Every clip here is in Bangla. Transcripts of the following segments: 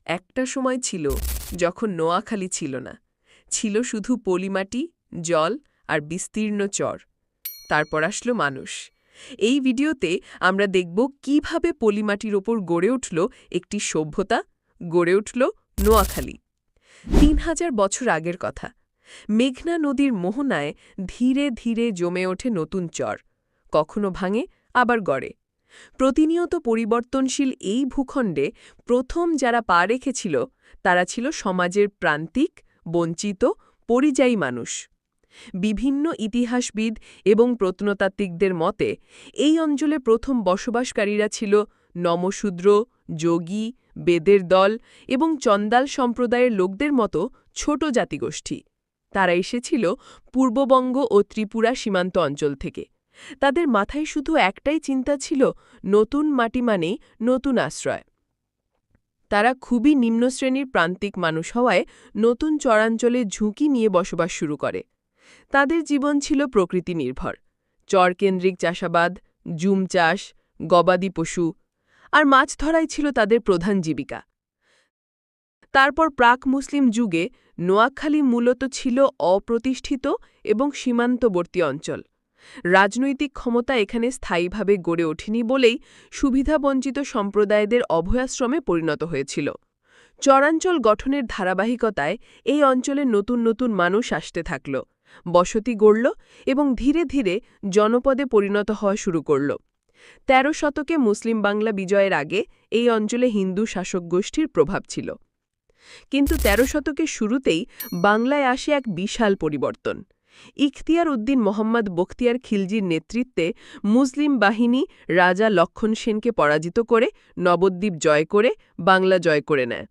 একটা সময় ছিল যখন নোয়াখালী ছিল না, ছিল শুধু পলিমাটি, জল আর বিস্তীর্ণ চর। তারপর আসলো মানুষ। এই ভিডিওতে আমরা দেখব কিভাবে পলিমাটির ওপর গড়ে উঠল একটি সভ্যতা, গড়ে উঠল নোয়াখালী। ৩,০০০ বছর আগের কথা। মেঘনা নদীর মোহনায় ধীরে ধীরে জমে ওঠে নতুন চর, কখনো ভাঙে আবার গড়ে। প্রতিনিয়ত পরিবর্তনশীল এই ভূখণ্ডে প্রথম যারা পা রেখেছিল তারা ছিল সমাজের প্রান্তিক, বঞ্চিত, পরিযায়ী মানুষ। বিভিন্ন ইতিহাসবিদ এবং প্রত্নতাত্ত্বিকদের মতে এই অঞ্চলে প্রথম বসবাসকারীরা ছিল নমশূদ্র, যোগী, বেদের দল এবং চন্দাল সম্প্রদায়ের লোকদের মতো ছোট জাতিগোষ্ঠী। তারা এসেছিল পূর্ববঙ্গ ও ত্রিপুরা সীমান্ত অঞ্চল থেকে। তাদের মাথায় শুধু একটাই চিন্তা ছিল, নতুন মাটি মানেই নতুন আশ্রয়। তারা খুবই নিম্নশ্রেণীর প্রান্তিক মানুষ হওয়ায় নতুন চরাঞ্চলে ঝুঁকি নিয়ে বসবাস শুরু করে। তাদের জীবন ছিল প্রকৃতি নির্ভর, চরকেন্দ্রিক চাষাবাদ, জুম চাষ, গবাদি পশু আর মাছ ধরাই ছিল তাদের প্রধান জীবিকা। তারপর প্রাক মুসলিম যুগে নোয়াখালী মূলত ছিল অপ্রতিষ্ঠিত এবং সীমান্তবর্তী অঞ্চল। রাজনৈতিক ক্ষমতা এখানে স্থায়ীভাবে গড়ে ওঠেনি বলেই সুবিধাবঞ্চিত সম্প্রদায়দের অভয়াশ্রমে পরিণত হয়েছিল। চরাঞ্চল গঠনের ধারাবাহিকতায় এই অঞ্চলে নতুন নতুন মানুষ আসতে থাকল, বসতি গড়ল এবং ধীরে ধীরে জনপদে পরিণত হওয়া শুরু করল। ১৩ শতকে মুসলিম বাংলা বিজয়ের আগে এই অঞ্চলে হিন্দু শাসক গোষ্ঠীর প্রভাব ছিল। কিন্তু ১৩ শতকের শুরুতেই বাংলায় আসে এক বিশাল পরিবর্তন। ইখতিয়ার উদ্দিন মোহাম্মদ বখতিয়ার খিলজির নেতৃত্বে মুসলিম বাহিনী রাজা লক্ষণ সেনকে পরাজিত করে নবদ্বীপ জয় করে বাংলা জয় করে নেয়।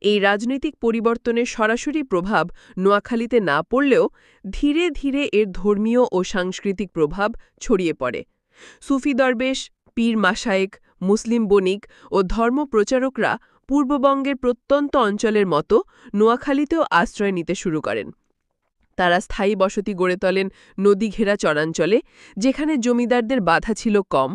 এই রাজনৈতিক পরিবর্তনের সরাসরি প্রভাব নোয়াখালীতে না পড়লেও ধীরে ধীরে এর ধর্মীয় ও সাংস্কৃতিক প্রভাব ছড়িয়ে পড়ে। সুফি দরবেশ, পীর মাশায়েখ, মুসলিম বণিক ও ধর্মপ্রচারকরা পূর্ববঙ্গের প্রত্যন্ত অঞ্চলের মতো নোয়াখালীতেও আশ্রয় নিতে শুরু করেন। তারা স্থায়ী বসতি গড়ে তোলেন নদীঘেরা চরাঞ্চলে, যেখানে জমিদারদের বাধা ছিল কম,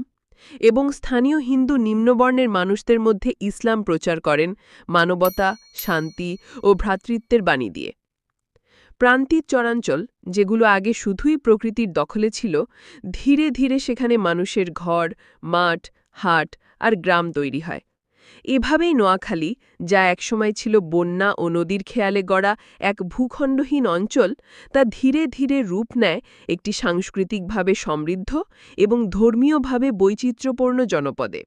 এবং স্থানীয় হিন্দু নিম্নবর্ণের মানুষদের মধ্যে ইসলাম প্রচার করেন মানবতা, শান্তি ও ভ্রাতৃত্বের বাণী দিয়ে। প্রান্তিক চরাঞ্চল, যেগুলো আগে শুধুই প্রকৃতির দখলে ছিল, ধীরে ধীরে সেখানে মানুষের ঘর, মাঠ, হাট আর গ্রাম তৈরি হয়। এভাবেই নোয়াখালী, যা একসময় ছিল বন্যা ও নদীর খেয়ালে গড়া এক ভূখণ্ডহীন অঞ্চল, তা ধীরে ধীরে রূপ নেয় একটি সাংস্কৃতিকভাবে সমৃদ্ধ এবং ধর্মীয়ভাবে বৈচিত্র্যপূর্ণ জনপদে।